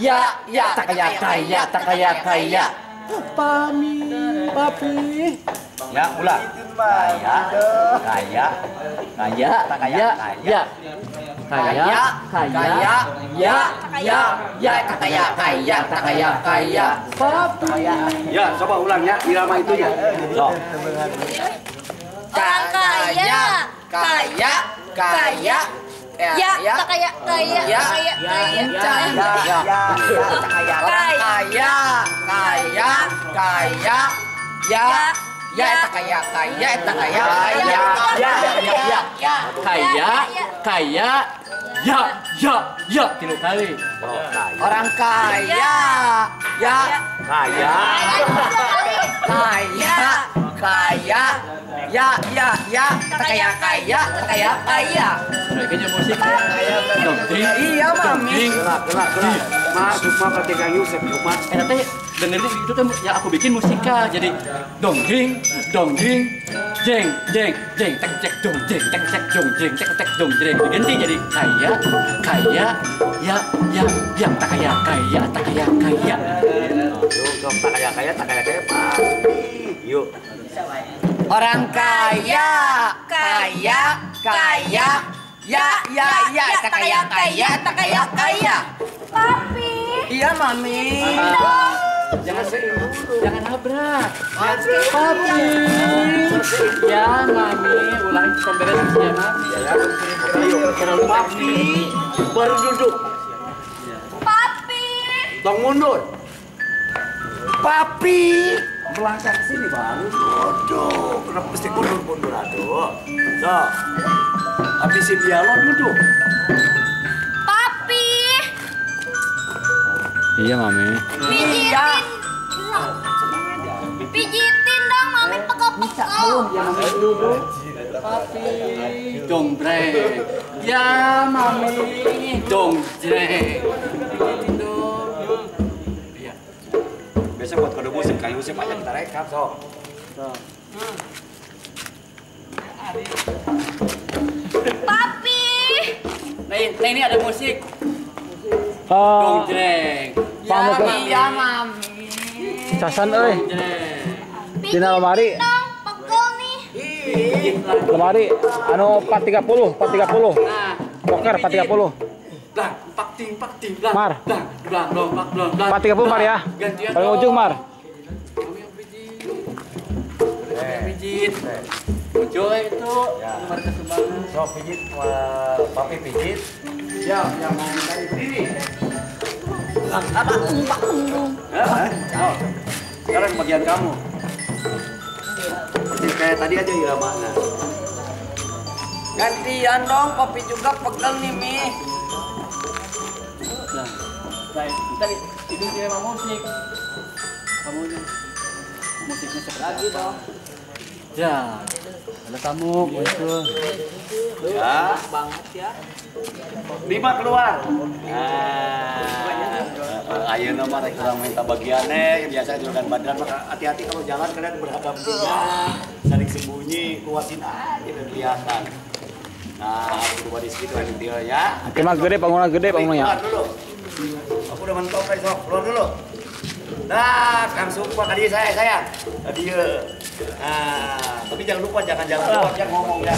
ya, tak kaya. Papi. Ya, ulang. Kaya, tak kaya. Papi. Ya, coba ulang ya, irama itu ya. So. Orang kaya. Tak kaya. Ya, tilu kali. Orang kaya. Kaya. Kayaknya musik. Dongding. Iya, Mami. Gerak. Mas, Sukma pertigaan Yusuf, Sukma. Nanti dengerin itu kan yang aku bikin musika jadi dongding, jeng, tek cek dong, jeng, tek dong, jeng. Diganti jadi kaya, ya, tak kaya. Yuk, tak kaya, pasti. Yuk. Orang kaya. Tak kaya. Papi. Iya, Mami. Jangan nabrak. Papi. Ya, Mami, ulangi pemberesannya, Mami. Ayo, papi. Baru duduk. Papi. Tong mundur. Papi. Melangkah ke sini baru. Aduh, kenapa mesti mundur aduh. So. Habisin dialog duduk. Papi. Iya, Mami. Pijitin dong, Mami pegel-pegel. Papi, dongbreng. Ya, Mami, dongbreng. Iya. Biasa buat kode musik kayu sih aja kita rekam so. Papi. Nah, ini ada musik. Dongbreng. Iya, Mami. Casan euy. Dina lemari. Dong, pegel nih. Lemari anu 430. Nah, Poker 430. Blang, pak ting, blang. Mar. Blang. 430 Mar ya. Gantian Paling dong. ujung Mar. Kami yang pijit. Joy itu nomor kesebangan. So pijit, papi pijit. Ya, yang mau minta berdiri. Sekarang bagian kamu. Seperti kayak tadi aja iramanya. Gantian dong, Papi juga pegel nih, Mi. Nah, tadi itu dia emang musik. Kamu musiknya seperti lagi dong. Ya, ada tamu muncul. Ya. Banget ya. 5 keluar. Ayo nama rek orang minta bagiannya biasa juragan badan maka hati-hati kalau jalan kalian berhadapan saling sembunyi kuasin aja dan kelihatan. Nah, berdua di situ ada dia ya. Kemah gede bangunan ya. Keluar dulu. Aku udah mentok guys, sok keluar dulu. Nah, Kang Sukma tadi saya. Tadi nah, tapi jangan lupa jangan jalan doang, jangan ngomong ya.